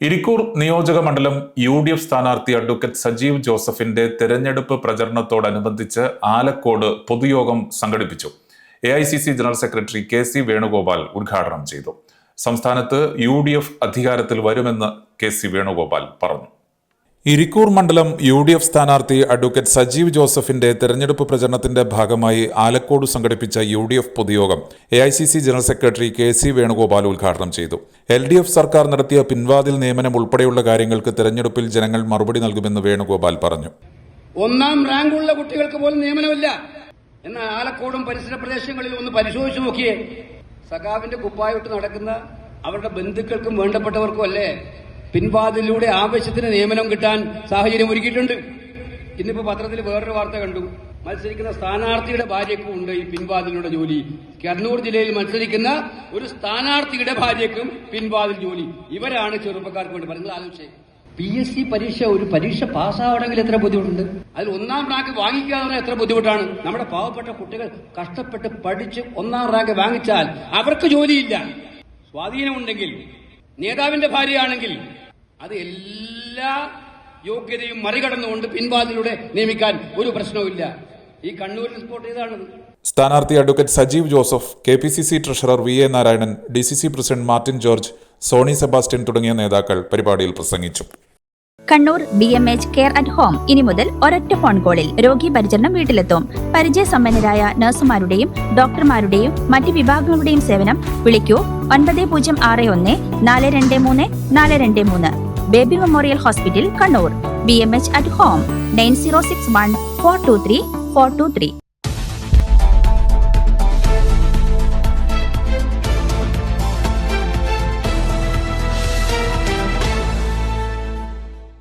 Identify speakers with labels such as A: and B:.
A: ഇരിക്കൂർ നിയോജക മണ്ഡലം UDF സ്ഥാനാർത്ഥി അഡ്വക്കേറ്റ് സജീവ് ജോസഫിന്റെ തെരഞ്ഞെടുപ്പ് പ്രചരണത്തോടനുബന്ധിച്ച് ആലക്കോട് പൊതുയോഗം സംഘടിപ്പിച്ചു. AICC general secretary KC Venugopal ഉദ്ഘാടനം ചെയ്തു. സംസ്ഥാനത്ത് UDF അധികാരത്തിൽ വരുമെന്ന് KC വേണുഗോപാൽ പറഞ്ഞു. ഇരിക്കൂർ മണ്ഡലം UDF സ്ഥാനാർത്ഥി അഡ്വക്കേറ്റ് സജീവ് ജോസഫിന്റെ തെരഞ്ഞെടുപ്പ് പ്രചരണത്തിന്റെ ഭാഗമായി ആലക്കോട് സംഘടിപ്പിച്ച UDF പൊതുയോഗം AICC general secretary KC Venugopal ഉദ്ഘാടനം ചെയ്തു. LDF സർക്കാർ നടത്തിയ പിൻവാതിൽ നിയമനം ഉൾപ്പെടെയുള്ള കാര്യങ്ങൾക്ക് തെരഞ്ഞെടുപ്പിൽ ജനങ്ങൾ മറുപടി നൽകുമെന്ന് വേണുഗോപാൽ പറഞ്ഞു.
B: ഒന്നാം റാങ്കുള്ള കുട്ടികൾക്ക് പോലും നിയമനമില്ല. എന്നാൽ ആലക്കോടും പരിസര പ്രദേശങ്ങളിൽ ഒന്ന് പരിശോധിച്ചു നോക്കിയേ. സഖാവിന്റെ കുപ്പായിട്ട് നടക്കുന്ന അവരുടെ ബന്ധുക്കൾക്കും വേണ്ടപ്പെട്ടവർക്കും അല്ലേ പിൻവാതിലൂടെ ആവശ്യത്തിന് നിയമനം കിട്ടാൻ സാഹചര്യം ഒരുക്കിയിട്ടുണ്ട്. ഇന്നിപ്പോ പത്രത്തിൽ വേറൊരു വാർത്ത കണ്ടു. മത്സരിക്കുന്ന സ്ഥാനാർത്ഥിയുടെ ഭാര്യയ്ക്കും ഉണ്ട് ഈ പിൻവാതിലൂടെ ജോലി. കണ്ണൂർ ജില്ലയിൽ മത്സരിക്കുന്ന ഒരു സ്ഥാനാർത്ഥിയുടെ ഭാര്യയ്ക്കും പിൻവാതിൽ ജോലി. ഇവരാണ് ചെറുപ്പക്കാർക്ക് വേണ്ടി പറയുന്നത്. ആലോചിച്ചേ, PSC പരീക്ഷ ഒരു പരീക്ഷ പാസ്സാവണമെങ്കിൽ എത്ര ബുദ്ധിമുട്ടുണ്ട്. അതിൽ ഒന്നാം റാങ്ക് വാങ്ങിക്കാതെ എത്ര ബുദ്ധിമുട്ടാണ്. നമ്മുടെ പാവപ്പെട്ട കുട്ടികൾ കഷ്ടപ്പെട്ട് പഠിച്ച് ഒന്നാം റാങ്ക് വാങ്ങിച്ചാൽ അവർക്ക് ജോലിയില്ല. സ്വാധീനമുണ്ടെങ്കിൽ, നേതാവിന്റെ ഭാര്യയാണെങ്കിൽ അത് എല്ലാ യോഗ്യതയും മറികടന്നുകൊണ്ട് പിൻവാതിലൂടെ നിയമിക്കാൻ ഒരു പ്രശ്നവുമില്ല. ഈ കണ്ണൂരിൽ റിപ്പോർട്ട് ചെയ്താണ്.
A: സ്ഥാനാർത്ഥി advocate Sajeev Joseph, KPCC treasurer VA Narayanan, DCC president Martin George, Sony Sebastian തുടങ്ങിയ നേതാക്കൾ പരിപാടിയിൽ പ്രസംഗിച്ചു.
C: Kannur BMH care at home ഇനി മുതൽ ഒരൊറ്റ ഫോൺ കോളിൽ രോഗി പരിചരണം വീട്ടിലെത്തും. പരിചയസമ്പന്നരായ നഴ്സുമാരുടെയും ഡോക്ടർമാരുടെയും മറ്റ് വിഭാഗങ്ങളുടെയും സേവനം വിളിക്കൂ 9061 423 423. Baby memorial hospital, Kannur. BMH at home 9061 423 423.